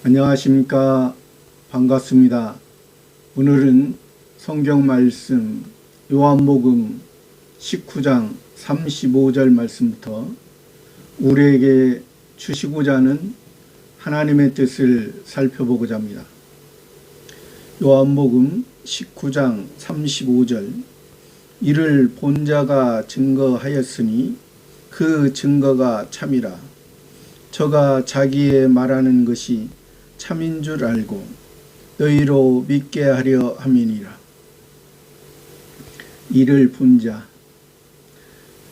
안녕하십니까. 반갑습니다. 오늘은 성경 말씀 요한복음 19장 35절 말씀부터 우리에게 주시고자 하는 하나님의 뜻을 살펴보고자 합니다. 요한복음 19장 35절 이를 본 자가 증거하였으니 그 증거가 참이라. 저가 자기의 말하는 것이 참인 줄 알고 너희로 믿게 하려 함이니라. 이를 본 자,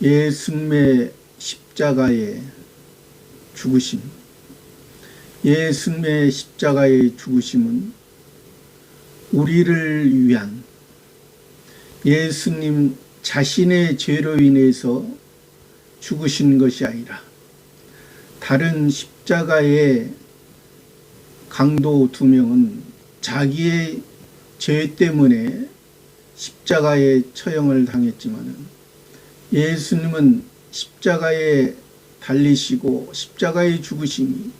예수님의 십자가의 죽으심. 예수님의 십자가의 죽으심은 우리를 위한, 예수님 자신의 죄로 인해서 죽으신 것이 아니라 다른 십자가의 강도 두 명은 자기의 죄 때문에 십자가에 처형을 당했지만 예수님은 십자가에 달리시고 십자가의 죽으심이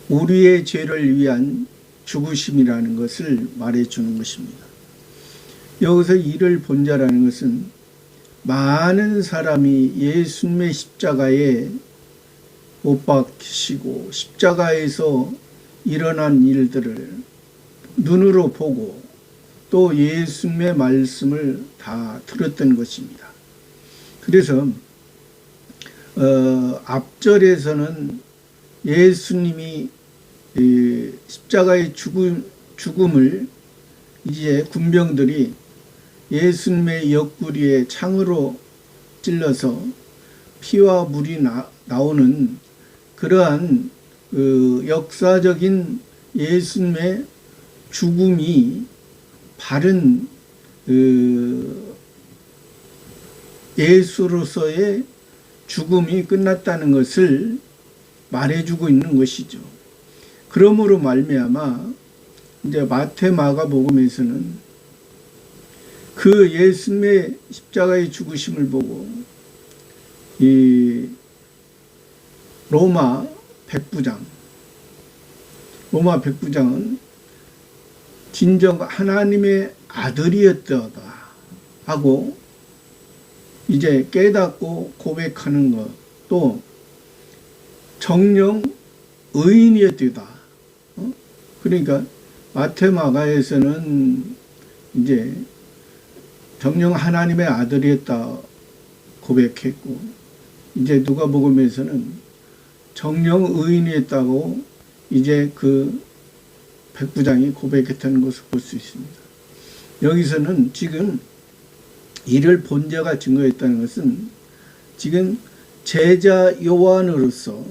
우리의 죄를 위한 죽으심이라는 것을 말해주는 것입니다. 여기서 이를 본 자라는 것은 많은 사람이 예수님의 십자가에 못 박히시고 십자가에서 일어난 일들을 눈으로 보고 또 예수님의 말씀을 다 들었던 것입니다. 그래서 앞절에서는 예수님이 십자가의 죽음을 이제 군병들이 예수님의 옆구리에 창으로 찔러서 피와 물이 나오는 그러한 역사적인 예수님의 죽음이 바른 예수로서의 죽음이 끝났다는 것을 말해주고 있는 것이죠. 그러므로 말미암아 이제 마태 마가복음에서는 그 예수님의 십자가의 죽으심을 보고 이 로마 백부장은 진정 하나님의 아들이었다가 하고 이제 깨닫고 고백하는 것, 또 정령 의인이었다. 그러니까 마태마가에서는 이제 정령 하나님의 아들이었다 고백했고, 이제 누가복음에서는 정령 의인이었다고 이제 그 백부장이 고백했다는 것을 볼 수 있습니다. 여기서는 지금 이를 본 자가 증거했다는 것은 지금 제자 요한으로서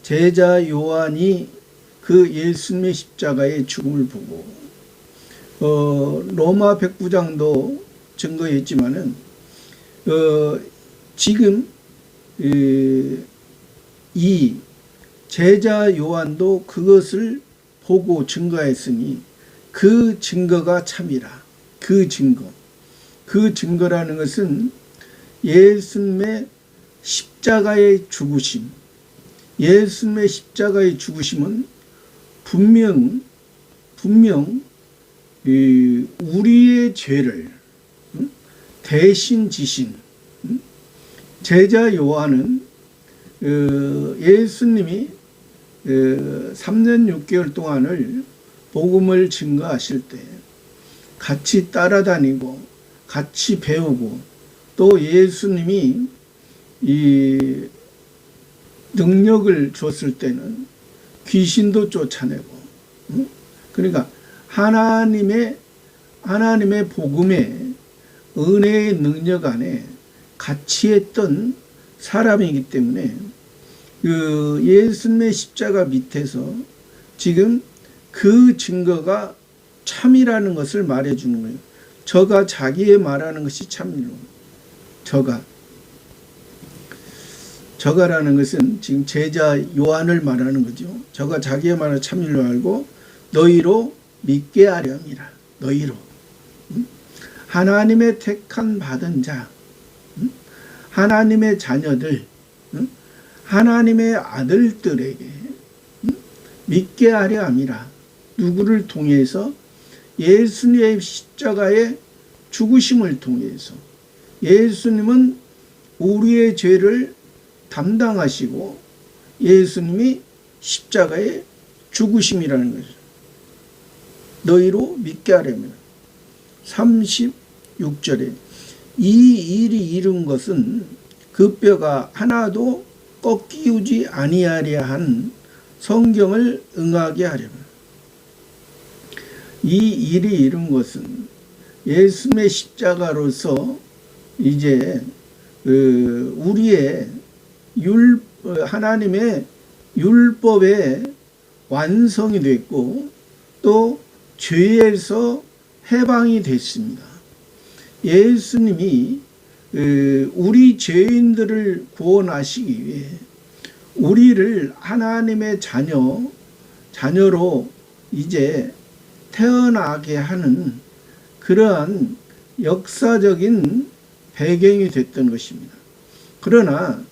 제자 요한이 그 예수님의 십자가의 죽음을 보고 로마 백부장도 증거했지만은 지금 이 제자 요한도 그것을 보고 증거했으니 그 증거가 참이라. 그 증거라는 것은 예수님의 십자가의 죽으심. 예수님의 십자가의 죽으심은 분명 우리의 죄를 대신 지신. 제자 요한은 예수님이 3년 6개월 동안을 복음을 증거하실 때 같이 따라다니고 같이 배우고 또 예수님이 이 능력을 줬을 때는 귀신도 쫓아내고, 그러니까 하나님의 복음의 은혜의 능력 안에 같이 했던 사람이기 때문에 그 예수님의 십자가 밑에서 지금 그 증거가 참이라는 것을 말해주는 거예요. 저가 자기의 말하는 것이 참이로. 저가라는 것은 지금 제자 요한을 말하는 거죠. 저가 자기의 말을 참일로 알고 너희로 믿게 하려 함이라. 너희로. 하나님의 택한 받은 자, 하나님의 자녀들, 하나님의 아들들에게 믿게 하려 함이라. 누구를 통해서? 예수님의 십자가의 죽으심을 통해서. 예수님은 우리의 죄를 담당하시고 예수님이 십자가의 죽으심이라는 것이죠. 너희로 믿게 하려면. 36절에 이 일이 이룬 것은 그 뼈가 하나도 꺾이지 아니하려 한 성경을 응하게 하려면. 이 일이 이룬 것은 예수님의 십자가로서 이제 우리의 하나님의 율법의 완성이 됐고 또 죄에서 해방이 됐습니다. 예수님이 우리 죄인들을 구원하시기 위해 우리를 하나님의 자녀로 이제 태어나게 하는 그러한 역사적인 배경이 됐던 것입니다. 그러나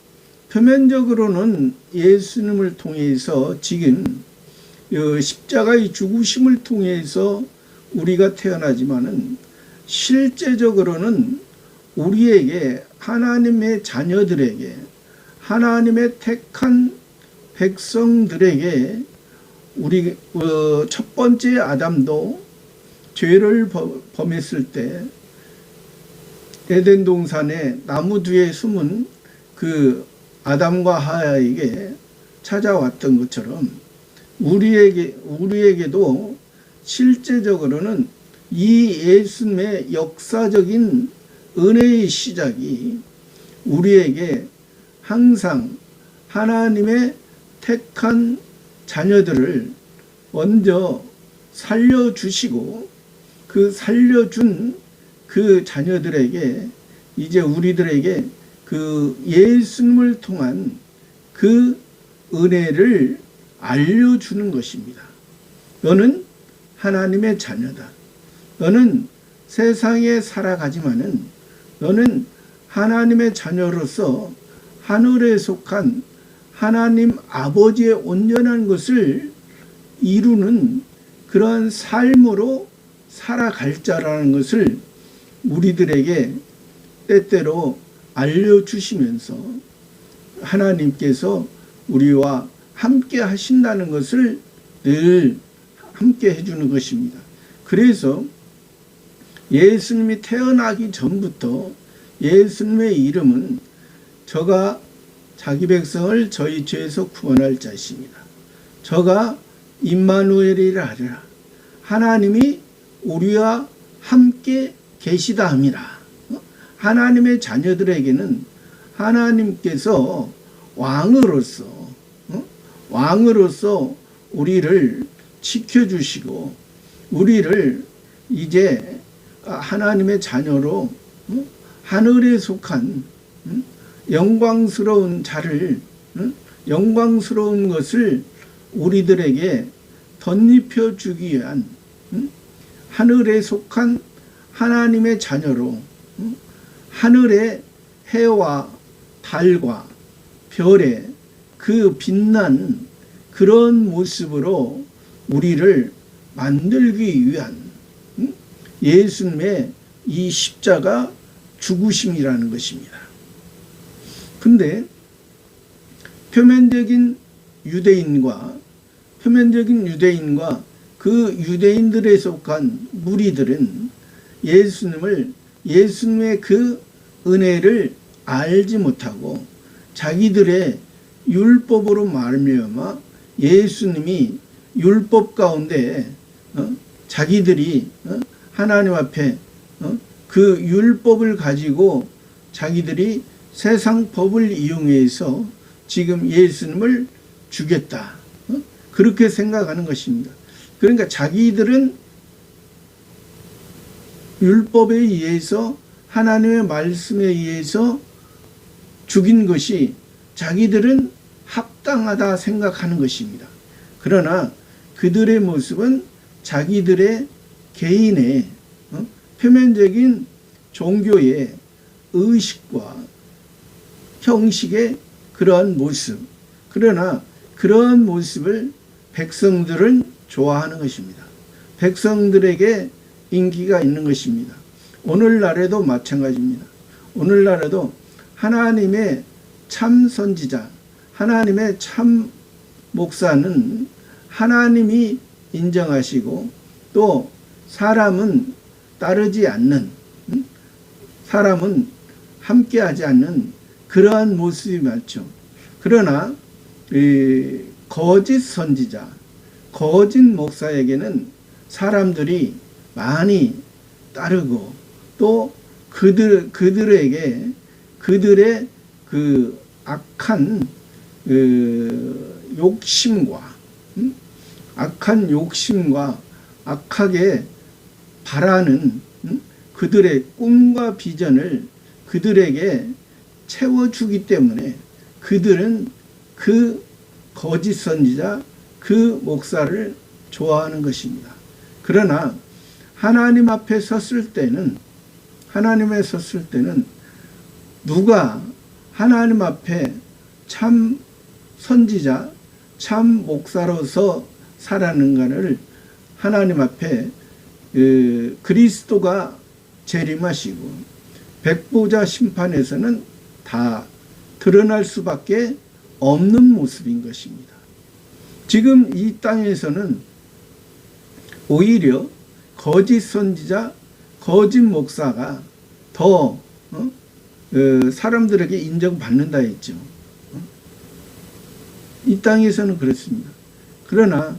표면적으로는 예수님을 통해서 지금 십자가의 죽으심을 통해서 우리가 태어나지만은 실제적으로는 우리에게 하나님의 자녀들에게 하나님의 택한 백성들에게 우리 첫 번째 아담도 죄를 범했을 때 에덴 동산에 나무 뒤에 숨은 그 아담과 하와에게 찾아왔던 것처럼 우리에게도 실제적으로는 이 예수님의 역사적인 은혜의 시작이 우리에게 항상 하나님의 택한 자녀들을 먼저 살려주시고 그 살려준 그 자녀들에게 이제 우리들에게 그 예수님을 통한 그 은혜를 알려주는 것입니다. 너는 하나님의 자녀다. 너는 세상에 살아가지만은 너는 하나님의 자녀로서 하늘에 속한 하나님 아버지의 온전한 것을 이루는 그러한 삶으로 살아갈 자라는 것을 우리들에게 때때로 알려주시면서 하나님께서 우리와 함께 하신다는 것을 늘 함께 해주는 것입니다. 그래서 예수님이 태어나기 전부터 예수님의 이름은 저가 자기 백성을 저희 죄에서 구원할 자이십니다. 저가 임마누엘이라 하리라. 하나님이 우리와 함께 계시다 함이라. 하나님의 자녀들에게는 하나님께서 왕으로서 우리를 지켜주시고 우리를 이제 하나님의 자녀로 하늘에 속한 영광스러운 자를 영광스러운 것을 우리들에게 덧입혀 주기 위한 하늘에 속한 하나님의 자녀로 하늘의 해와 달과 별의 그 빛난 그런 모습으로 우리를 만들기 위한 예수님의 이 십자가 죽으심이라는 것입니다. 근데 표면적인 유대인과 그 유대인들에 속한 무리들은 예수님의 그 은혜를 알지 못하고 자기들의 율법으로 말미암아 예수님이 율법 가운데 자기들이 하나님 앞에 그 율법을 가지고 자기들이 세상 법을 이용해서 지금 예수님을 죽였다. 그렇게 생각하는 것입니다. 그러니까 자기들은 율법에 의해서 하나님의 말씀에 의해서 죽인 것이 자기들은 합당하다 생각하는 것입니다. 그러나 그들의 모습은 자기들의 개인의 표면적인 종교의 의식과 형식의 그러한 모습, 그러나 그러한 모습을 백성들은 좋아하는 것입니다. 백성들에게 인기가 있는 것입니다. 오늘날에도 마찬가지입니다. 오늘날에도 하나님의 참 선지자, 하나님의 참 목사는 하나님이 인정하시고 또 사람은 따르지 않는, 사람은 함께하지 않는 그러한 모습이 많죠. 그러나 거짓 선지자, 거짓 목사에게는 사람들이 많이 따르고 또 그들에게 그들의 그 악한 욕심과 악하게 바라는 그들의 꿈과 비전을 그들에게 채워주기 때문에 그들은 그 거짓 선지자, 그 목사를 좋아하는 것입니다. 그러나 하나님 앞에 섰을 때는 누가 하나님 앞에 참 선지자, 참 목사로서 살았는가를 하나님 앞에 그리스도가 재림하시고 백보자 심판에서는 다 드러날 수밖에 없는 모습인 것입니다. 지금 이 땅에서는 오히려 거짓 선지자, 거짓 목사가 더 사람들에게 인정받는다 했죠. 이 땅에서는 그렇습니다. 그러나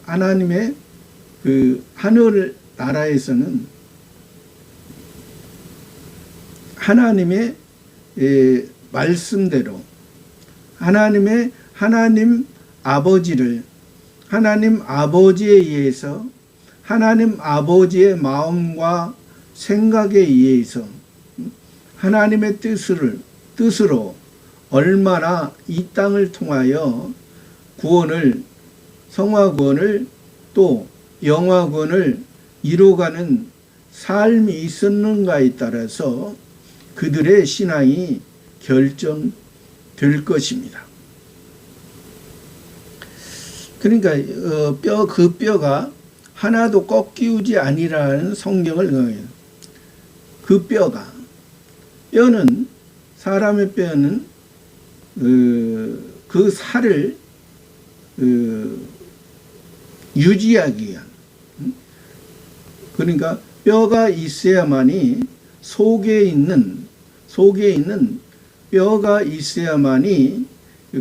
하나님의 그 하늘 나라에서는 하나님의 말씀대로 하나님 아버지를 하나님 아버지에 의해서 하나님 아버지의 마음과 생각에 의해서 하나님의 뜻으로 얼마나 이 땅을 통하여 성화구원을 또 영화구원을 이루어가는 삶이 있었는가에 따라서 그들의 신앙이 결정될 것입니다. 그러니까 그 뼈가 하나도 꺾이우지 아니라는 성경을 응해요. 그 뼈는 사람의 뼈는 그 살을 유지하기 위한, 그러니까 뼈가 있어야만이 속에 있는 뼈가 있어야만이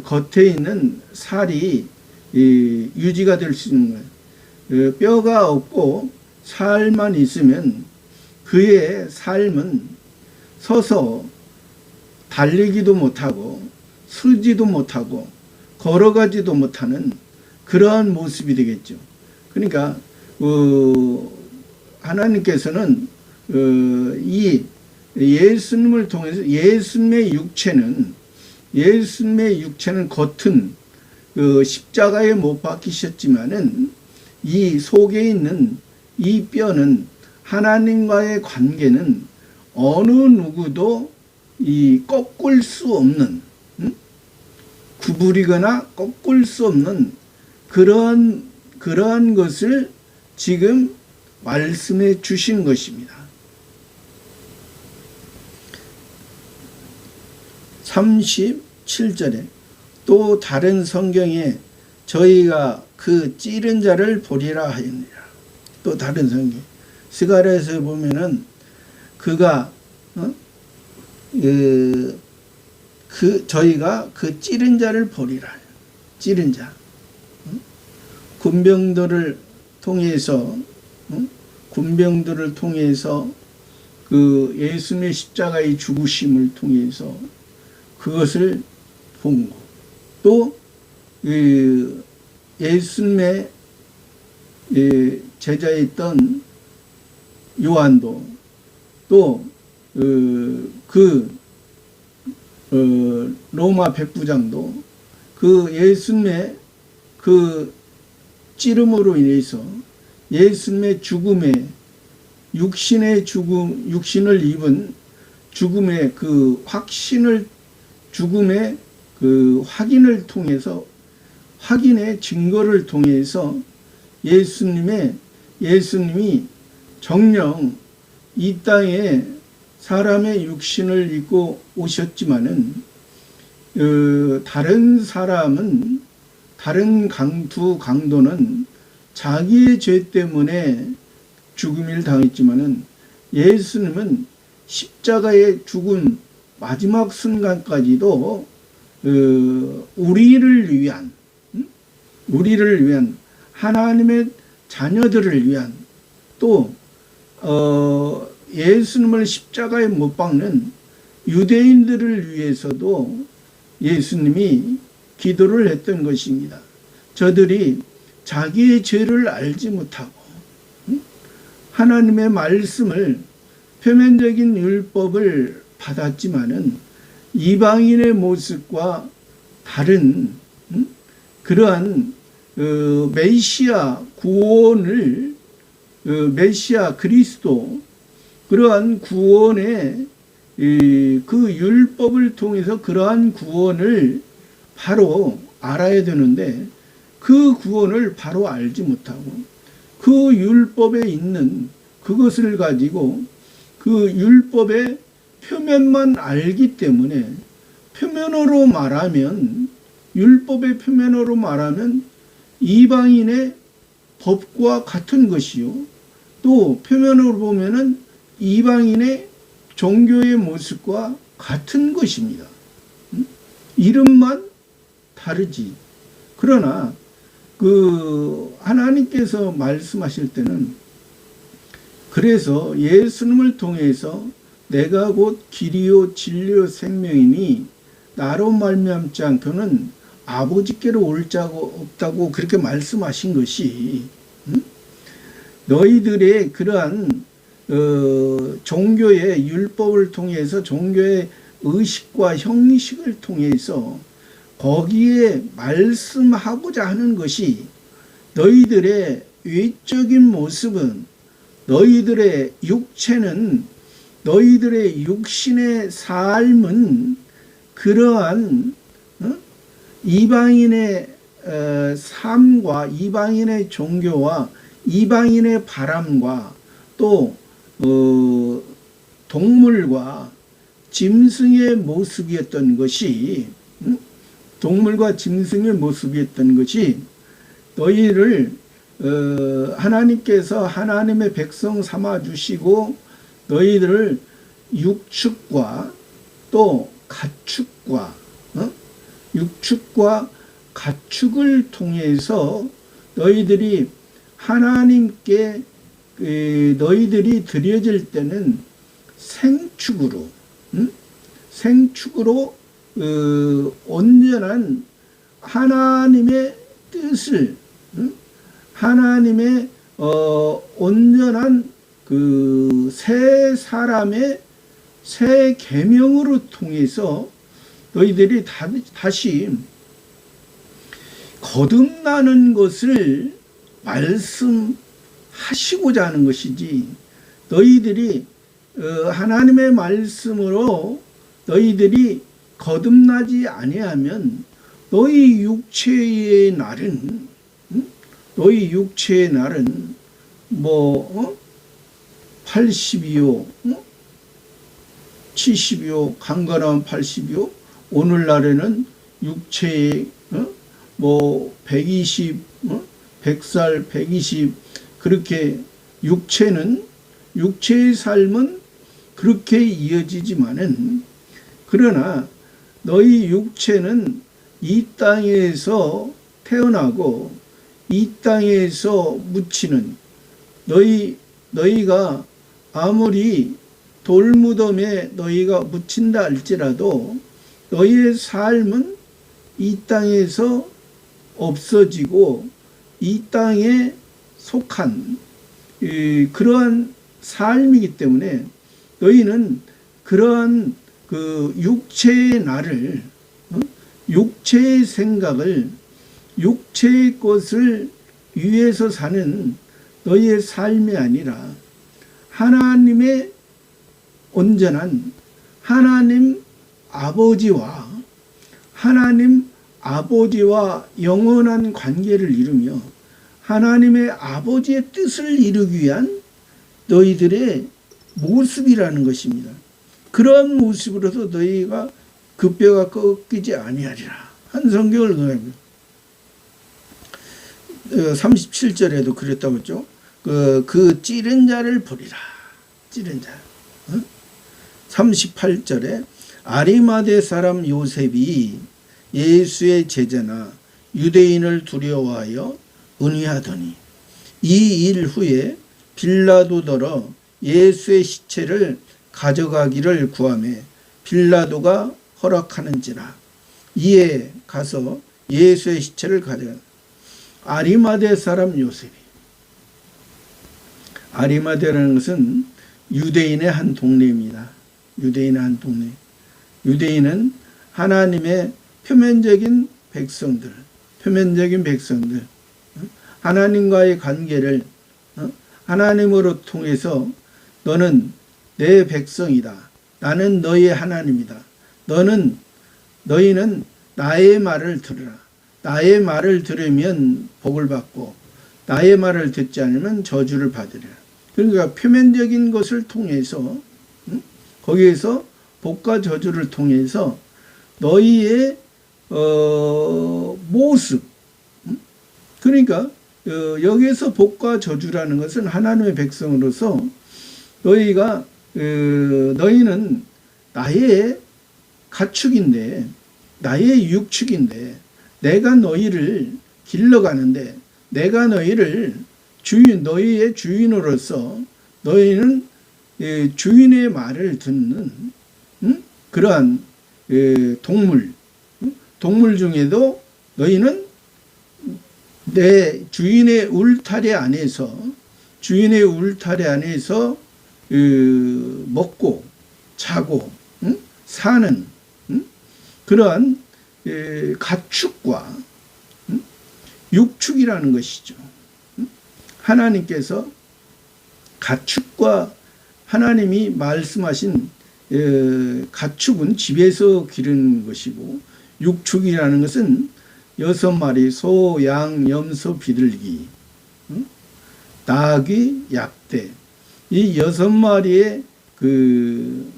겉에 있는 살이 유지가 될 수 있는 거예요. 뼈가 없고 살만 있으면 그의 삶은 서서 달리기도 못하고 서지도 못하고 걸어가지도 못하는 그러한 모습이 되겠죠. 그러니까 하나님께서는 이 예수님을 통해서 예수님의 육체는 겉은 십자가에 못 박히셨지만은 이 속에 있는 이 뼈는 하나님과의 관계는 어느 누구도 꺾을 수 없는, 구부리거나 꺾을 수 없는 그러한 것을 지금 말씀해 주신 것입니다. 37절에 또 다른 성경에 저희가 그 찌른 자를 보리라 하였느니라. 또 다른 성경 스가랴에서 보면은 그가 저희가 그 찌른 자를 보리라. 찌른 자. 군병들을 통해서 그 예수님의 십자가의 죽으심을 통해서 그것을 본 거. 또 예수님의 제자였던 요한도 또 로마 백부장도 그 예수님의 그 찌름으로 인해서 예수님의 육신을 입은 죽음의 그 죽음의 그 확인을 통해서, 확인의 증거를 통해서 예수님이 정녕 이 땅에 사람의 육신을 입고 오셨지만은 다른 사람은, 다른 두 강도는 자기의 죄 때문에 죽음을 당했지만은 예수님은 십자가에 죽은 마지막 순간까지도 우리를 위한 하나님의 자녀들을 위한, 또 예수님을 십자가에 못 박는 유대인들을 위해서도 예수님이 기도를 했던 것입니다. 저들이 자기의 죄를 알지 못하고 하나님의 말씀을, 표면적인 율법을 받았지만은 이방인의 모습과 다른 그러한 메시아 구원을, 메시아 그리스도, 그러한 구원의 그 율법을 통해서 그러한 구원을 바로 알아야 되는데, 그 구원을 바로 알지 못하고 그 율법에 있는 그것을 가지고 그 율법의 표면만 알기 때문에, 표면으로 말하면, 율법의 표면으로 말하면 이방인의 법과 같은 것이요, 또 표면으로 보면은 이방인의 종교의 모습과 같은 것입니다. 이름만 다르지. 그러나 그 하나님께서 말씀하실 때는, 그래서 예수님을 통해서 내가 곧 길이요 진리요 생명이니 나로 말미암지 않고는 아버지께로 올 자가 없다고 그렇게 말씀하신 것이, 너희들의 그러한 종교의 율법을 통해서, 종교의 의식과 형식을 통해서 거기에 말씀하고자 하는 것이, 너희들의 외적인 모습은, 너희들의 육체는, 너희들의 육신의 삶은 그러한 이방인의 삶과 이방인의 종교와 이방인의 바람과 또 동물과 짐승의 모습이었던 것이, 동물과 짐승의 모습이었던 것이 너희를 하나님께서 하나님의 백성 삼아 주시고 너희들을 육축과 또 가축과 육축과 가축을 통해서 너희들이 하나님께 너희들이 드려질 때는 생축으로 온전한 하나님의 뜻을, 하나님의 온전한 그 새 사람의 새 계명으로 통해서 너희들이 다시 거듭나는 것을 말씀하시고자 하는 것이지, 너희들이 하나님의 말씀으로 너희들이 거듭나지 아니하면 너희 육체의 날은 뭐 80이요 70이요 강건하면 80이요, 오늘날에는 육체의 뭐 120 100살 120, 그렇게 육체의 삶은 그렇게 이어지지만은, 그러나 너희 육체는 이 땅에서 태어나고 이 땅에서 묻히는, 너희가 아무리 돌무덤에 너희가 묻힌다 할지라도 너희의 삶은 이 땅에서 없어지고 이 땅에 속한 그러한 삶이기 때문에, 너희는 그러한 그 육체의 나를, 육체의 생각을, 육체의 것을 위해서 사는 너희의 삶이 아니라 하나님의 온전한 하나님 아버지와 하나님 아버지와 영원한 관계를 이루며 하나님의 아버지의 뜻을 이루기 위한 너희들의 모습이라는 것입니다. 그런 모습으로서 너희가 그 뼈가 꺾이지 아니하리라 한 성경을 그겁니다. 37절에도 그랬다고 했죠. 그 찌른 자를 보리라. 찌른 자. 38절에 아리마대 사람 요셉이 예수의 제자나 유대인을 두려워하여 은희하더니 이 일 후에 빌라도더러 예수의 시체를 가져가기를 구하매 빌라도가 허락하는지라. 이에 가서 예수의 시체를 가져가. 아리마대 사람 요셉이. 아리마대라는 것은 유대인의 한 동네입니다. 유대인의 한 동네. 유대인은 하나님의 표면적인 백성들, 하나님과의 관계를 하나님으로 통해서 너는 내 백성이다. 나는 너의 하나님이다. 너희는 나의 말을 들으라. 나의 말을 들으면 복을 받고 나의 말을 듣지 않으면 저주를 받으리라. 그러니까 표면적인 것을 통해서 거기에서 복과 저주를 통해서 너희의 모습, 그러니까 여기에서 복과 저주라는 것은 하나님의 백성으로서 너희는 나의 가축인데, 나의 육축인데, 내가 너희를 길러가는데, 내가 너희의 주인으로서 너희는 주인의 말을 듣는 그러한 동물 중에도 너희는 내 주인의 울타리 안에서 먹고 자고 사는 그러한 가축과 육축이라는 것이죠. 하나님께서 가축과 하나님이 말씀하신 가축은 집에서 기르는 것이고 육축이라는 것은 6마리 소, 양, 염소, 비둘기, 나귀, 약대, 이 6마리의 그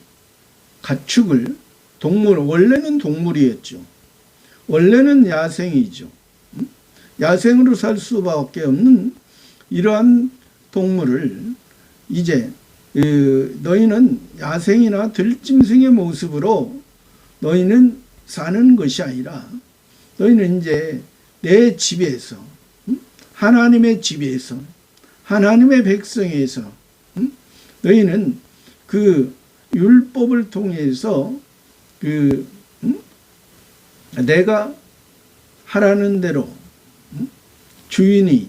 가축을 원래는 동물이었죠. 원래는 야생이죠. 야생으로 살 수밖에 없는 이러한 동물을 이제 너희는 야생이나 들짐승의 모습으로 너희는 사는 것이 아니라 너희는 이제 내 집에서 하나님의 집에서 하나님의 백성에서 너희는 그 율법을 통해서 내가 하라는 대로 주인이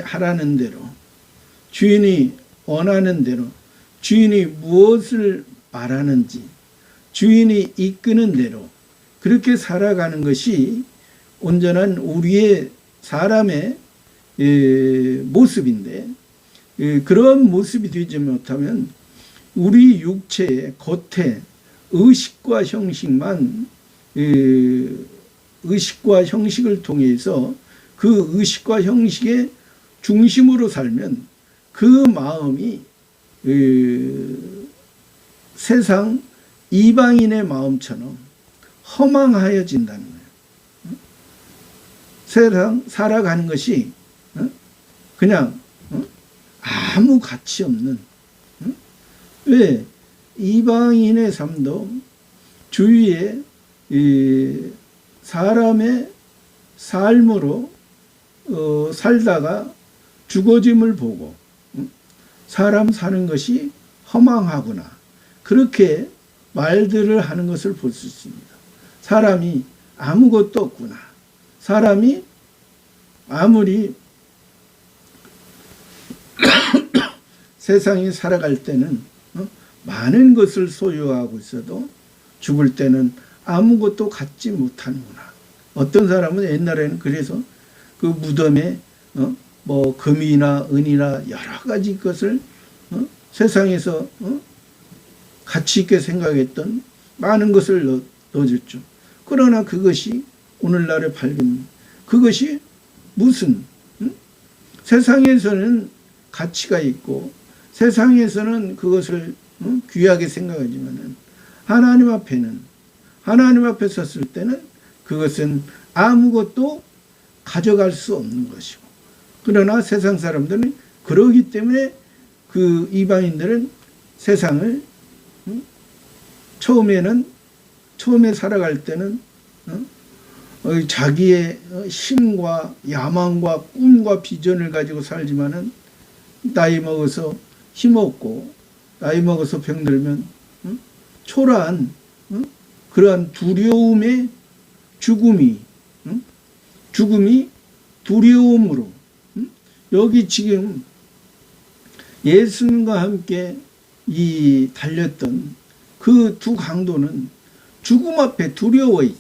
하라는 대로 주인이 원하는 대로 주인이 무엇을 말하는지 주인이 이끄는 대로 그렇게 살아가는 것이 온전한 우리의 사람의 모습인데 그런 모습이 되지 못하면 우리 육체의 겉에 의식과 형식을 통해서 그 의식과 형식의 중심으로 살면 그 마음이 세상 이방인의 마음처럼 허망하여진다는 거예요. 세상 살아가는 것이 그냥 아무 가치 없는, 왜 이방인의 삶도 주위에 사람의 삶으로 살다가 죽어짐을 보고 사람 사는 것이 허망하구나 그렇게 말들을 하는 것을 볼 수 있습니다. 사람이 아무것도 없구나. 사람이 아무리 세상에 살아갈 때는 많은 것을 소유하고 있어도 죽을 때는 아무것도 갖지 못하는구나. 어떤 사람은 옛날에는 그래서 그 무덤에 뭐 금이나 은이나 여러 가지 것을 세상에서 가치 있게 생각했던 많은 것을 넣어줬죠. 그러나 그것이 오늘날의 발견. 그것이 무슨 세상에서는 가치가 있고 세상에서는 그것을 귀하게 생각하지만은 하나님 앞에 섰을 때는 그것은 아무것도 가져갈 수 없는 것이고, 그러나 세상 사람들은 그러기 때문에 그 이방인들은 세상을 처음에 살아갈 때는 자기의 힘과 야망과 꿈과 비전을 가지고 살지만은 나이 먹어서 힘없고 나이 먹어서 병들면 초라한 그러한 두려움의 죽음이 두려움으로, 여기 지금 예수님과 함께 이 달렸던 그 두 강도는 죽음 앞에 두려워 있어.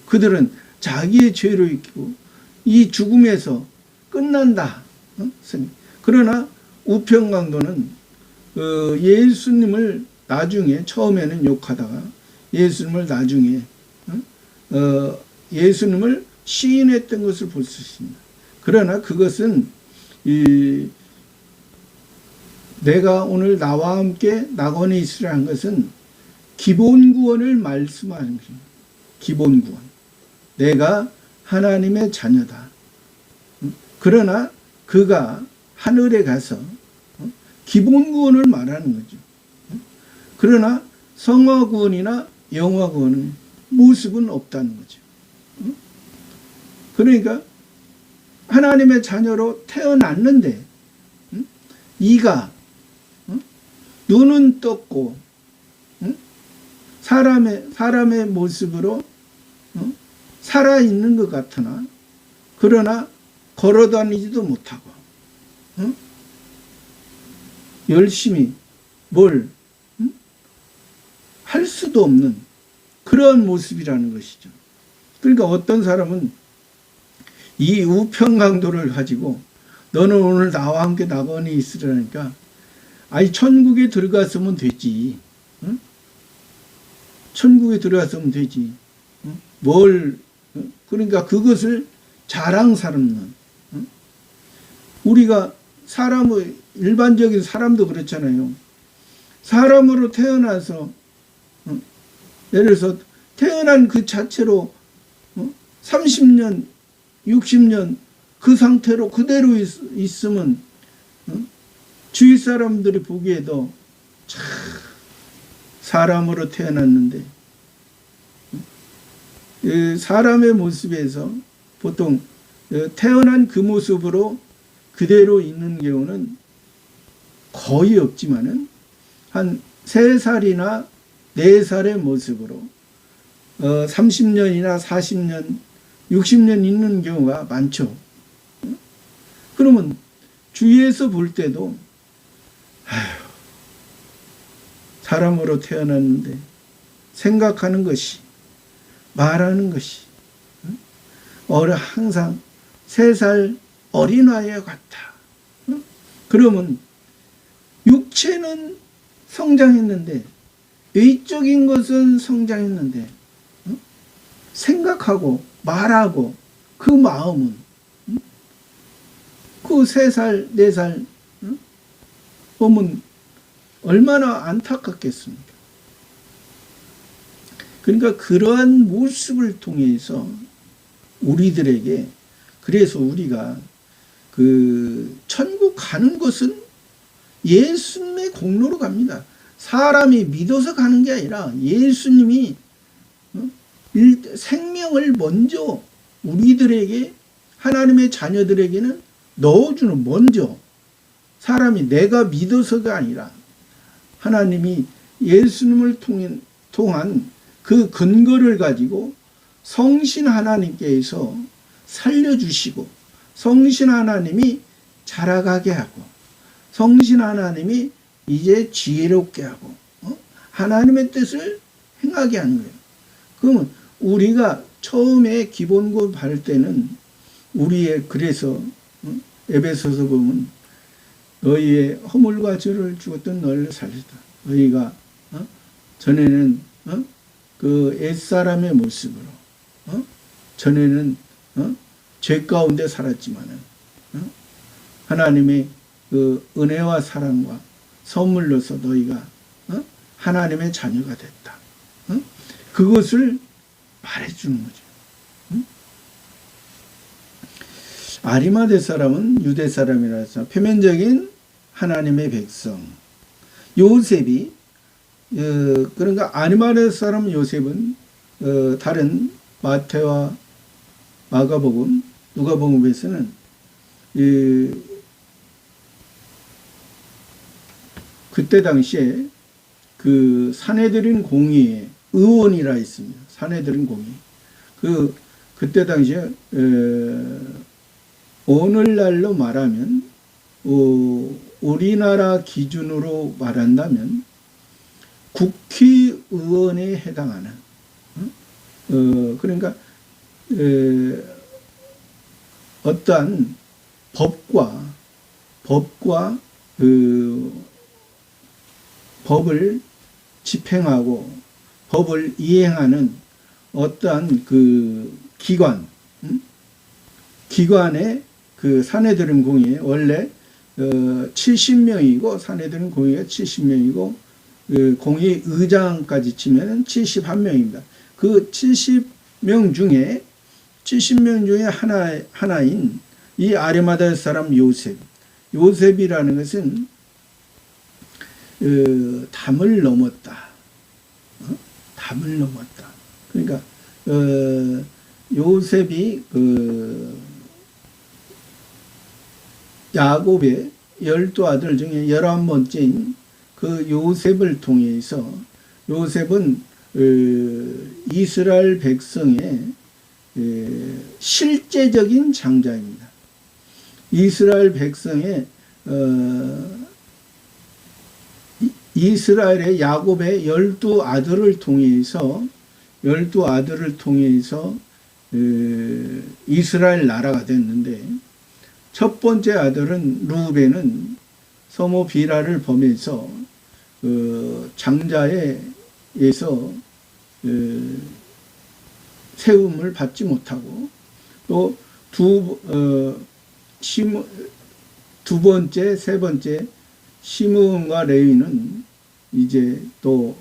그들은 자기의 죄로 있고 이 죽음에서 끝난다. 그러나 우편 강도는 예수님을 나중에, 처음에는 욕하다가 예수님을 나중에 예수님을 시인했던 것을 볼 수 있습니다. 그러나 그것은 내가 오늘 나와 함께 낙원에 있으라 한 것은 기본 구원을 말씀하는 것입니다. 기본 구원. 내가 하나님의 자녀다. 그러나 그가 하늘에 가서 기본 구원을 말하는 거죠. 그러나 성화 구원이나 영화 구원은 모습은 없다는 거죠. 그러니까 하나님의 자녀로 태어났는데 이가 눈은 떴고 사람의 모습으로 살아있는 것 같으나 그러나 걸어다니지도 못하고 열심히 뭘 할 수도 없는 그런 모습이라는 것이죠. 그러니까 어떤 사람은 이 우편강도를 가지고 너는 오늘 나와 함께 낙원에 있으라니까, 아니 천국에 들어갔으면 되지. 천국에 들어갔으면 되지. 그러니까 그것을 자랑 삼는. 우리가 일반적인 사람도 그렇잖아요. 사람으로 태어나서 예를 들어서 태어난 그 자체로 30년, 60년 그 상태로 그대로 있으면 주위 사람들이 보기에도 참 사람으로 태어났는데, 사람의 모습에서 보통 태어난 그 모습으로 그대로 있는 경우는 거의 없지만은 한 3살이나 4살의 모습으로 30년이나 40년, 60년 있는 경우가 많죠. 그러면 주위에서 볼 때도 사람으로 태어났는데 생각하는 것이, 말하는 것이 항상 3살 어린아이와 같다. 그러면 육체는 성장했는데 의적인 것은 성장했는데 생각하고 말하고 그 마음은 그 3살, 4살 보면 얼마나 안타깝겠습니까? 그러니까 그러한 모습을 통해서 우리들에게, 그래서 우리가 그 천국 가는 것은 예수님의 공로로 갑니다. 사람이 믿어서 가는 게 아니라 예수님이 생명을 먼저 우리들에게, 하나님의 자녀들에게는 넣어주는, 먼저 사람이 내가 믿어서가 아니라 하나님이 예수님을 통한 그 근거를 가지고 성신 하나님께서 살려주시고 성신 하나님이 자라가게 하고 성신 하나님이 이제 지혜롭게 하고 하나님의 뜻을 행하게 하는 거예요. 그러면 우리가 처음에 기본고 받을 때는 그래서 에베소서 보면 너희의 허물과 죄를 죽었던 너희를 살리다. 너희가 전에는 그 옛사람의 모습으로, 전에는, 죄 가운데 살았지만은, 하나님의 그 은혜와 사랑과 선물로서 너희가, 하나님의 자녀가 됐다. 그것을 말해주는 거죠. 아리마대 사람은 유대 사람이라서 표면적인 하나님의 백성. 요셉이, 그러니까 아리마대 사람 요셉은 다른 마태와 마가복음, 누가복음에서는 그때 당시에 그 사내들인 공의의 의원이라 있습니다. 사내들인 공의. 그때 당시에 오늘날로 말하면 우리나라 기준으로 말한다면 국회의원에 해당하는, 그러니까 어떠한 법을 집행하고 법을 이행하는 어떠한 그 기관의 그 사내들인 공의에 원래 70명이고 사내들인 공의가 70명이고 공의 의장까지 치면 71명입니다. 그 70명 중에 하나인 이 아리마대 사람 요셉이라는 것은 담을 넘었다. 담을 넘었다. 그러니까 요셉이 야곱의 12아들 중에 11번째인 그 요셉을 통해서 요셉은 이스라엘 백성의 실제적인 장자입니다. 이스라엘 백성의 이스라엘의 야곱의 12아들을 통해서 이스라엘 나라가 됐는데 첫 번째 아들은 루벤은 서모 비라를 범해서 장자에서 세움을 받지 못하고 또 두 번째, 세 번째 시므온과 레위는 이제 또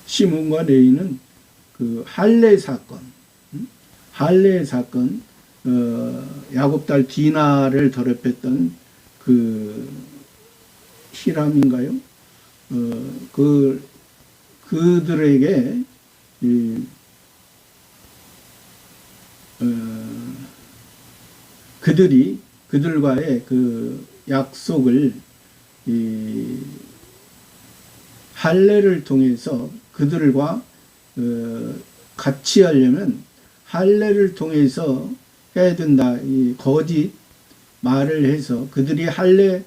시므온과 레위는 그 할례 사건, 야곱 딸 디나를 더럽혔던 그 히람인가요? 그들에게 그들과의 그 약속을 할례를 통해서 그들과 같이 하려면 할례를 통해서 해야 된다. 이 거짓 말을 해서 그들이 할례를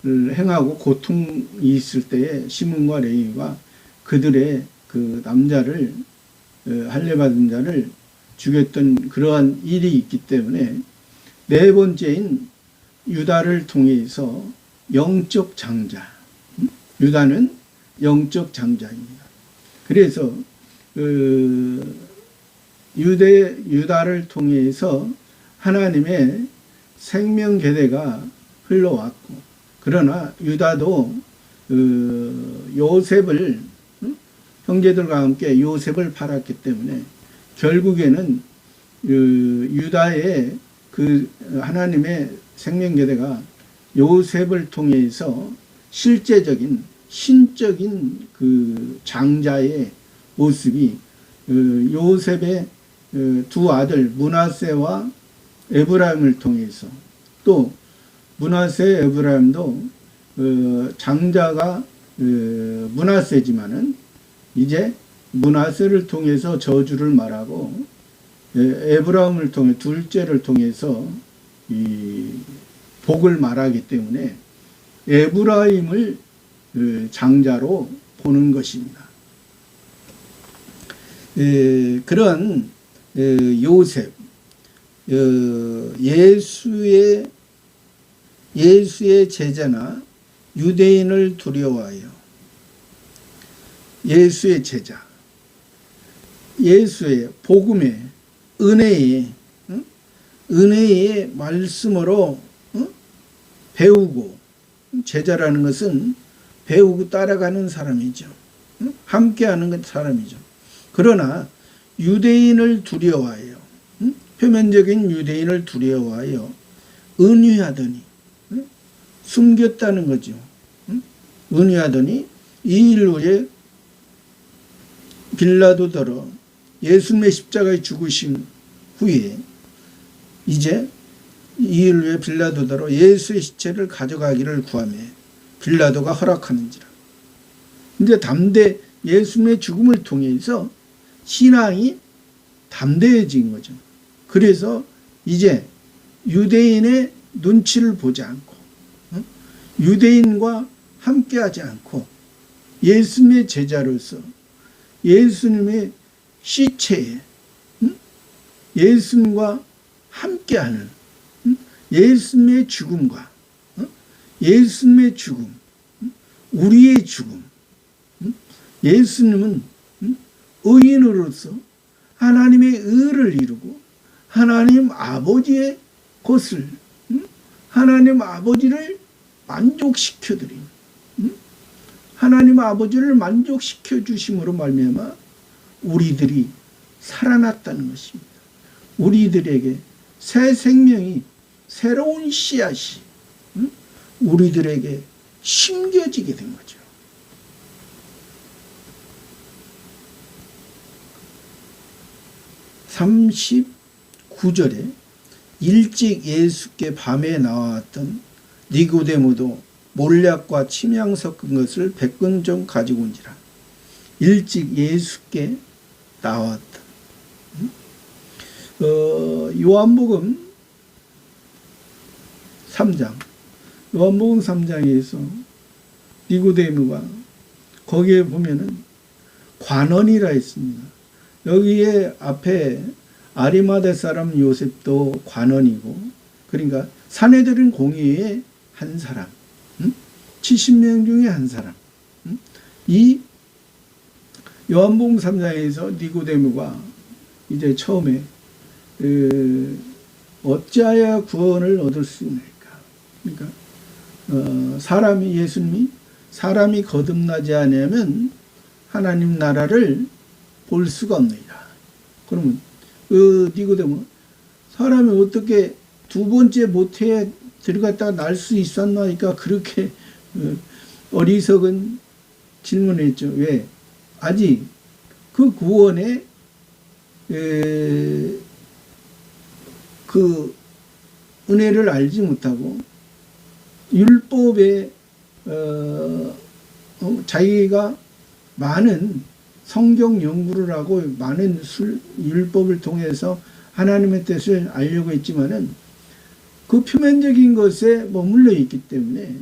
행하고 고통이 있을 때에 시몬과 레위가 그들의 그 남자를 할례 받은 자를 죽였던 그러한 일이 있기 때문에 네 번째인 유다를 통해서 영적 장자, 유다는 영적 장자입니다. 그래서 유다를 통해서 하나님의 생명 계대가 흘러왔고, 그러나 유다도 요셉을 형제들과 함께 요셉을 팔았기 때문에 결국에는 유다의 그 하나님의 생명 계대가 요셉을 통해서 실제적인 신적인 그 장자의 모습이 요셉의 두 아들 므낫세와 에브라임을 통해서, 또 므낫세 에브라임도 장자가 므낫세지만은 이제 므낫세를 통해서 저주를 말하고 에브라임을 통해 둘째를 통해서 이 복을 말하기 때문에 에브라임을 장자로 보는 것입니다. 그런 요셉, 예수의 제자나 유대인을 두려워하여 예수의 제자, 예수의 복음의 은혜의 말씀으로 배우고, 제자라는 것은 배우고 따라가는 사람이죠. 함께하는 사람이죠. 그러나 유대인을 두려워하여, 표면적인 유대인을 두려워하여 은유하더니, 숨겼다는 거죠. 은유하더니 2일 후에 빌라도더러 예수님의 십자가에 죽으신 후에 이제 2일 후에 빌라도더러 예수의 시체를 가져가기를 구하며 빌라도가 허락하는지라. 이제 예수님의 죽음을 통해서 신앙이 담대해진 거죠. 그래서 이제 유대인의 눈치를 보지 않고, 유대인과 함께하지 않고 예수님의 제자로서 예수님의 시체에 예수님과 함께하는 예수님의 죽음과 예수님의 죽음, 우리의 죽음, 예수님은 의인으로서 하나님의 의를 이루고 하나님 아버지의 것을, 하나님 아버지를 만족시켜드린, 하나님 아버지를 만족시켜 주심으로 말미암아 우리들이 살아났다는 것입니다. 우리들에게 새 생명이, 새로운 씨앗이 우리들에게 심겨지게 된 거죠. (39절에) 일찍 예수께 밤에 나왔던 니고데모도 몰약과 침향 섞은 것을 100근 가지고 온지라. 일찍 예수께 나왔다. 요한복음 3장에서 니고데모가, 거기에 보면은 관원이라 했습니다. 여기에 앞에 아리마대 사람 요셉도 관원이고, 그러니까 산헤드린 공회의 한 사람, 70명 중에 한 사람. 이 요한복음 3장에서 니고데모가 이제 처음에 어찌하여 구원을 얻을 수 있을까? 그러니까 예수님이 사람이 거듭나지 않으면 하나님 나라를 볼 수가 없느니라. 그러면 니고데모, 사람이 어떻게 두 번째 모태에 들어갔다가 날 수 있었나 하니까 그렇게 어리석은 질문을 했죠. 왜? 아직 그 구원의 그 은혜를 알지 못하고 율법에 자기가 많은 성경 연구를 하고 많은 율법을 통해서 하나님의 뜻을 알려고 했지만은 그 표면적인 것에 머물러 있기 때문에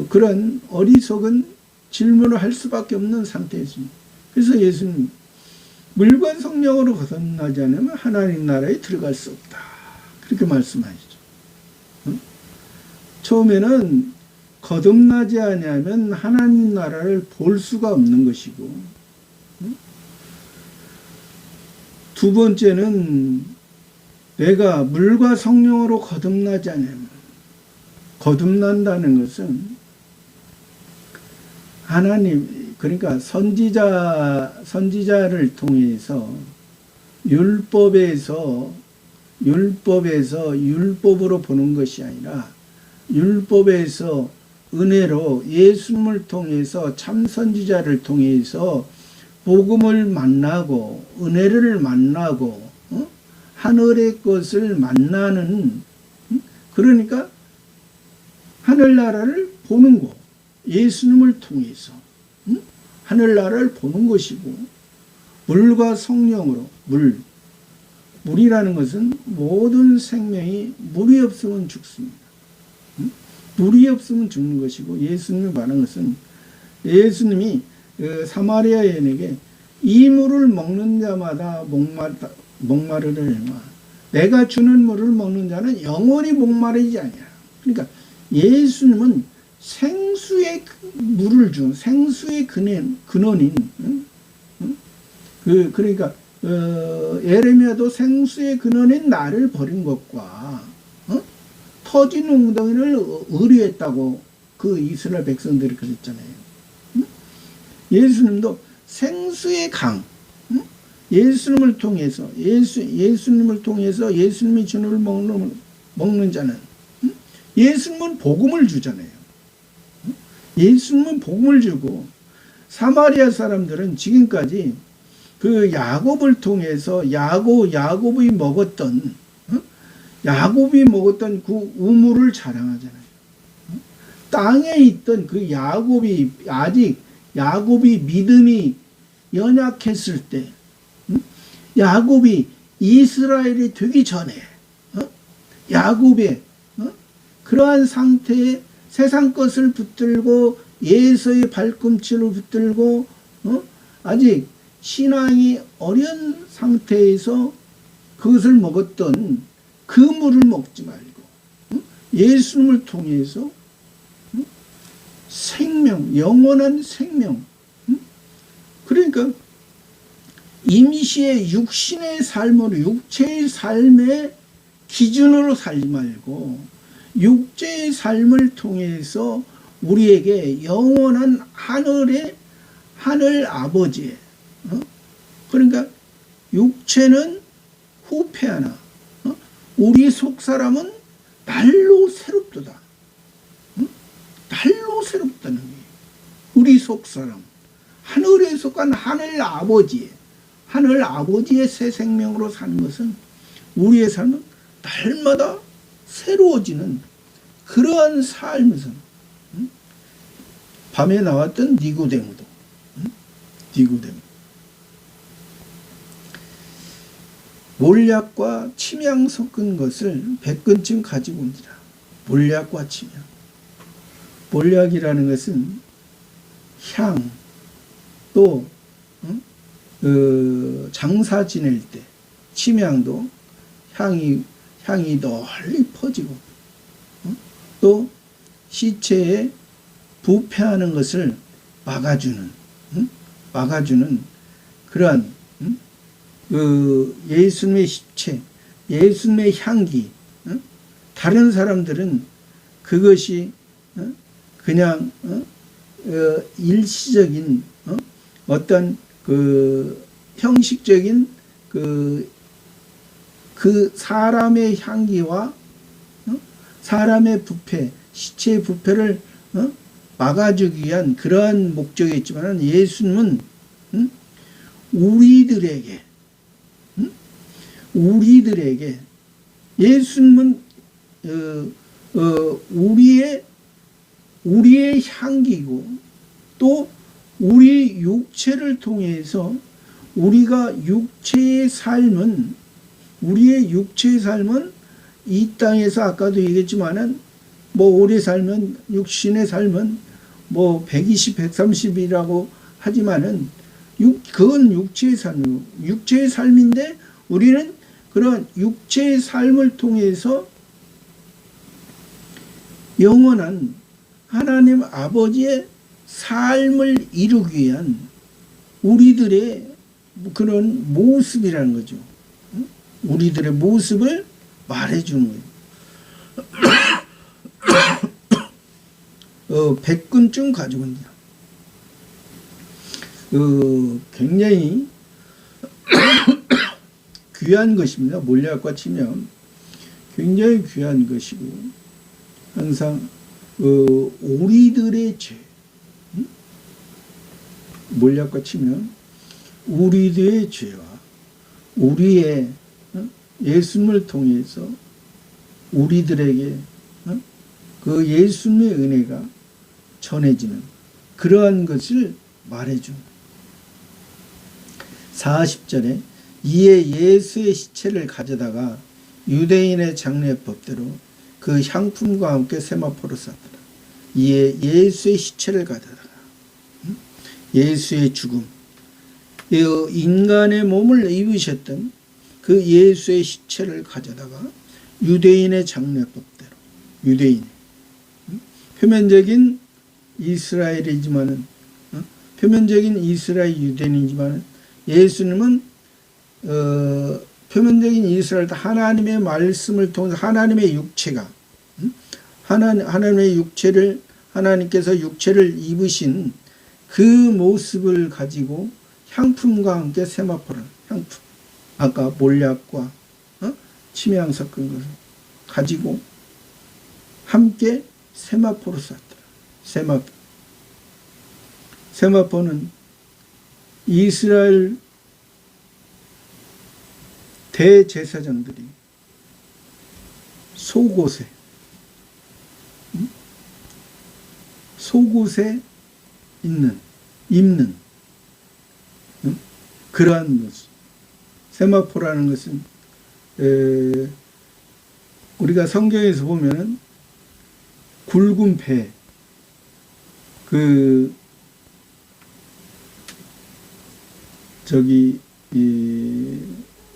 그런 어리석은 질문을 할 수밖에 없는 상태였습니다. 그래서 예수님, 물과 성령으로 거듭나지 않으면 하나님 나라에 들어갈 수 없다, 그렇게 말씀하시죠. 처음에는 거듭나지 아니하면 하나님 나라를 볼 수가 없는 것이고, 두 번째는 내가 물과 성령으로 거듭나지 않으면, 거듭난다는 것은 하나님, 그러니까 선지자를 통해서 율법에서 율법으로 보는 것이 아니라 율법에서 은혜로 예수님을 통해서 참 선지자를 통해서 복음을 만나고 은혜를 만나고 하늘의 것을 만나는, 그러니까 하늘나라를 보는 것, 예수님을 통해서 하늘나라를 보는 것이고, 물과 성령으로, 물이라는 것은 모든 생명이 물이 없으면 죽습니다. 물이 없으면 죽는 것이고, 예수님이 말하는 것은 예수님이 사마리아 여인에게 이 물을 먹는 자마다 목마르려니와 내가 주는 물을 먹는 자는 영원히 목마르지 아니하라. 그러니까 예수님은 생수의 물을 준 생수의 근원인 그러니까 예레미야도 생수의 근원인 나를 버린 것과 터진 웅덩이를 의뢰했다고 그 이스라엘 백성들이 그랬잖아요. 예수님도 생수의 강, 예수님을 통해서 예수님을 통해서 예수님이 주는 먹는 자는 예수님은 복음을 주잖아요. 예수님은 복음을 주고 사마리아 사람들은 지금까지 그 야곱을 통해서 야곱이 먹었던 그 우물을 자랑하잖아요. 땅에 있던 그 야곱이 믿음이 연약했을 때, 야곱이 이스라엘이 되기 전에, 야곱의 그러한 상태에 세상 것을 붙들고 예서의 발꿈치를 붙들고 아직 신앙이 어려운 상태에서 그것을 먹었던 그 물을 먹지 말고 예수님을 통해서 생명, 영원한 생명. 그러니까 임시의 육신의 삶으로 육체의 삶의 기준으로 살지 말고 육체의 삶을 통해서 우리에게 영원한 하늘 아버지의 그러니까 육체는 후패하나 우리 속사람은 날로 새롭도다. 날로 새롭다는 거예요. 우리 속사람 하늘에 속한 하늘 아버지의 새 생명으로 사는 것은 우리의 삶은 날마다 새로워지는 그러한 삶에서 밤에 나왔던 니고데모도 몰약과 침향 섞은 것을 100근쯤 가지고 온지라. 몰약과 침향. 몰약이라는 것은 향, 또 장사 지낼 때 침향도 향이 널리 퍼지고 또 시체에 부패하는 것을 막아주는 그러한 예수님의 시체, 예수님의 향기. 다른 사람들은 그것이 그냥 일시적인 어떤 그 형식적인 그 사람의 향기와 사람의 부패, 시체의 부패를 막아주기 위한 그러한 목적이 있지만 예수님은 우리들에게 예수님은 우리의 향기고 또 우리 육체를 통해서 우리의 육체의 삶은 이 땅에서 아까도 얘기했지만은 뭐 오래 살면 육신의 삶은 뭐 120, 130이라고 하지만은 그건 육체의 삶인데 우리는 그런 육체의 삶을 통해서 영원한 하나님 아버지의 삶을 이루기 위한 우리들의 그런 모습이라는 거죠. 우리들의 모습을 말해주는 거예요. 100근쯤 가지고 있냐. 굉장히 귀한 것입니다. 몰약과 침향 굉장히 귀한 것이고 항상 우리들의 죄, 몰약과 침향 우리들의 죄와 우리의 예수님을 통해서 우리들에게 그 예수님의 은혜가 전해지는 그러한 것을 말해준 40절에 이에 예수의 시체를 가져다가 유대인의 장례법대로 그 향품과 함께 세마포로 쌌더라. 이에 예수의 시체를 가져다가 예수의 죽음, 인간의 몸을 입으셨던 그 예수의 시체를 가져다가 유대인의 장례법대로, 유대인, 표면적인 이스라엘이지만은, 표면적인 이스라엘 유대인이지만은 예수님은 표면적인 이스라엘, 하나님의 말씀을 통해서 하나님의 육체가, 하나님의 육체를, 하나님께서 육체를 입으신 그 모습을 가지고 향품과 함께 세마포를, 향품, 아까 몰약과 침향 섞은 것을 가지고 함께 세마포로 쌌더라. 세마포는 이스라엘 대제사장들이 속옷에 입는 그러한 모습. 세마포라는 것은 우리가 성경에서 보면은 굵은 배,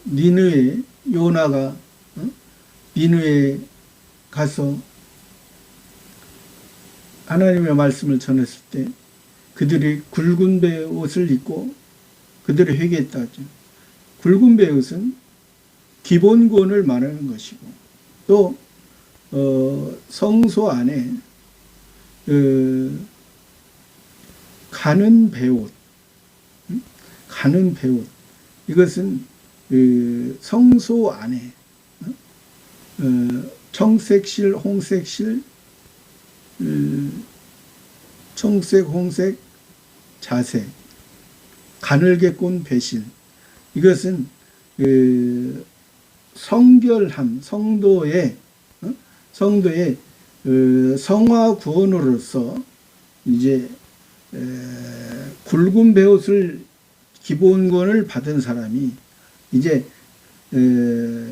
니느웨 요나가 니느웨에 가서 하나님의 말씀을 전했을 때 그들이 굵은 배 옷을 입고 그들이 회개했다 하죠. 굵은 배 옷은 기본권을 말하는 것이고, 또 성소 안에 가는 배옷, 이것은 성소 안에 청색, 홍색, 자색, 가늘게 꼰 배실, 이것은 성결함, 성도의 성화 구원으로서 이제 굵은 배옷을 기본권을 받은 사람이 이제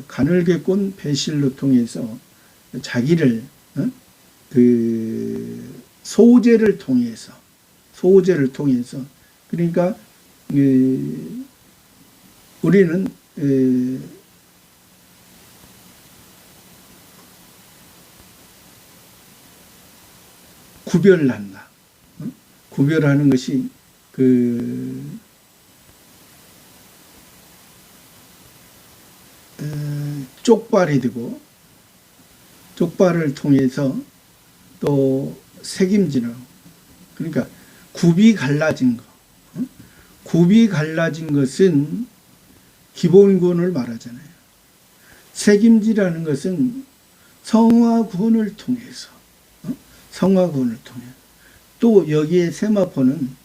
가늘게 꼰 배실로 통해서 자기를 소재를 통해서 그러니까 우리는 구별한다. 구별하는 것이 쪽발이 되고, 쪽발을 통해서 또 색임질하고, 그러니까 굽이 갈라진 거. 굽이 갈라진 것은 기본권을 말하잖아요. 색임질하는 것은 성화구원을 통해서, 또 여기에 세마포는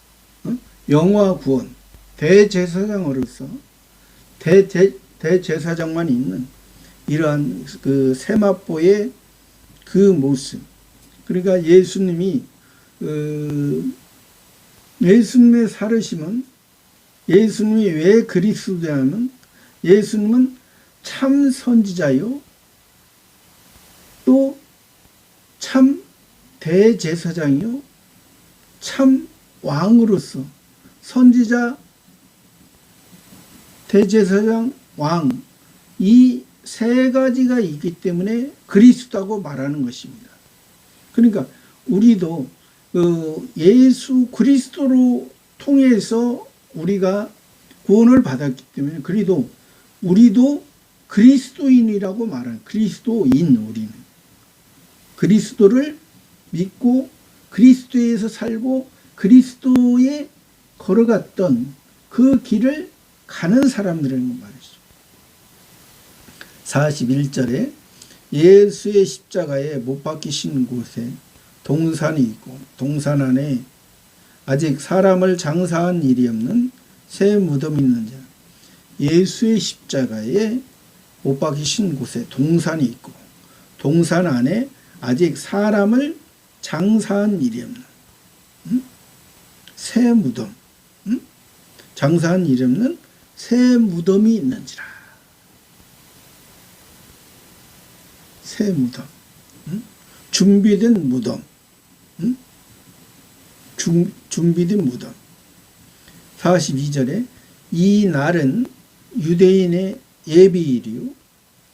영화구원, 대제사장으로서 대제사장만 있는 이러한 그 세마포의 그 모습. 그러니까 예수님의 살으심은, 예수님이 왜 그리스도냐면 예수님은 참 선지자요, 또 참 대제사장이요, 참 왕으로서, 선지자, 대제사장, 왕, 이 세 가지가 있기 때문에 그리스도라고 말하는 것입니다. 그러니까 우리도 예수 그리스도로 통해서 우리가 구원을 받았기 때문에 우리도 그리스도인이라고 말하는, 우리는 그리스도를 믿고 그리스도에서 살고 그리스도에 걸어갔던 그 길을 가는 사람들이라는 말이죠. 41절에 예수의 십자가에 못 박히신 곳에 동산이 있고 동산 안에 아직 사람을 장사한 일이 없는 새 무덤이 있는지, 예수의 십자가에 못 박히신 곳에 동산이 있고 동산 안에 아직 사람을 장사한 일이 없는 새 무덤, 장사한 일이 없는 새 무덤이 있는지라. 새 무덤, 준비된 무덤, 준비된 무덤. 42절에 이 날은 유대인의 예비일이요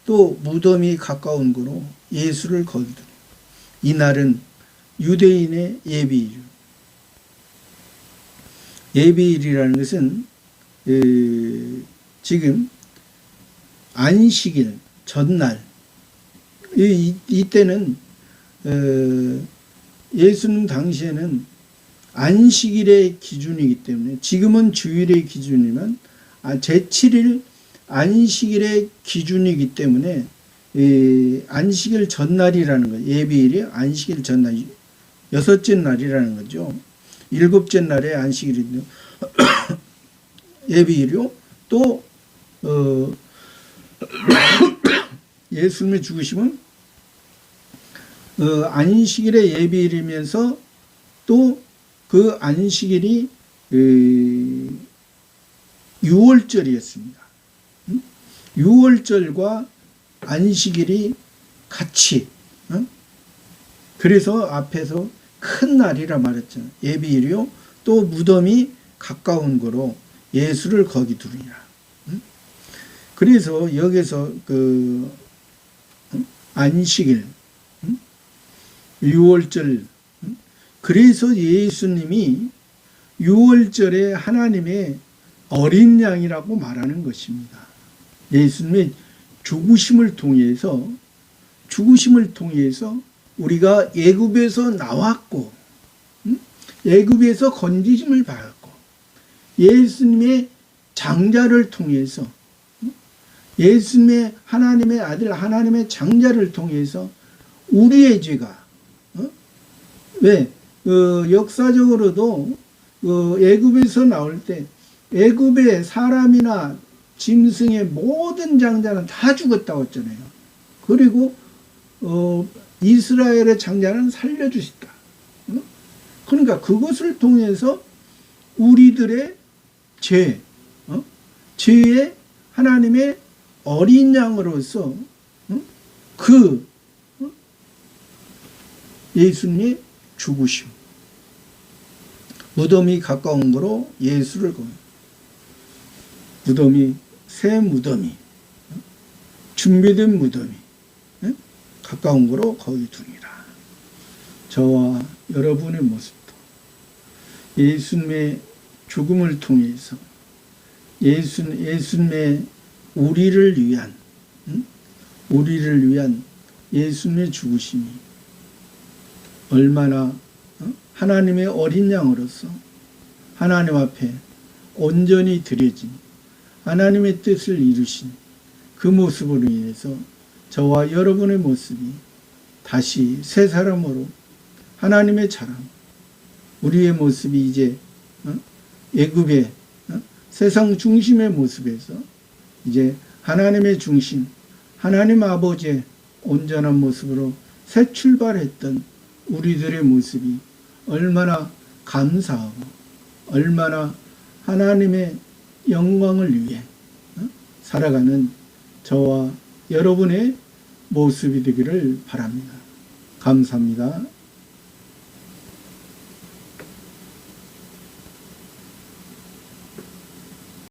또 무덤이 가까운 거로 예수를 거두리라. 이 날은 유대인의 예비일이요. 예비일이라는 것은 지금 안식일 전날 이때는 예수님 당시에는 안식일의 기준이기 때문에 지금은 주일의 기준이지만 제7일 안식일의 기준이기 때문에 안식일 전날이라는 거예요. 예비일이 안식일 전날 여섯째 날이라는 거죠. 일곱째 날에 안식일인데 예비일이요. 또 예수님의 죽으심은 안식일의 예비일이면서 또 그 안식일이 6월절이었습니다. 6월절과 안식일이 같이 그래서 앞에서 큰 날이라 말했잖아요. 예비일이요. 또 무덤이 가까운 거로 예수를 거기 두리라. 그래서 여기서 그 안식일 6월절 그래서 예수님이 6월절에 하나님의 어린 양이라고 말하는 것입니다. 예수님의 죽으심을 통해서 우리가 애굽에서 나왔고 애굽에서 건지심을 받았고 예수님의 장자를 통해서 예수님의 하나님의 아들 하나님의 장자를 통해서 우리의 죄가 왜 역사적으로도 애굽에서 나올 때 애굽의 사람이나 짐승의 모든 장자는 다 죽었다고 했잖아요. 그리고 이스라엘의 장자는 살려주셨다. 그러니까 그것을 통해서 우리들의 죄의 하나님의 어린 양으로서 그 예수님의 죽으심 무덤이 가까운 거로 예수를 무덤이 새 무덤이 준비된 무덤이 가까운 거로 거기 두니라. 저와 여러분의 모습도 예수님의 죽음을 통해서 예수님의 우리를 위한 예수님의 죽으심이 얼마나 하나님의 어린 양으로서 하나님 앞에 온전히 드려진 하나님의 뜻을 이루신 그 모습으로 인해서 저와 여러분의 모습이 다시 새 사람으로 하나님의 자랑 우리의 모습이 이제 애굽의 세상 중심의 모습에서 이제 하나님의 중심 하나님 아버지의 온전한 모습으로 새 출발했던 우리들의 모습이 얼마나 감사하고 얼마나 하나님의 영광을 위해 살아가는 저와 여러분의 모습이 되기를 바랍니다. 감사합니다.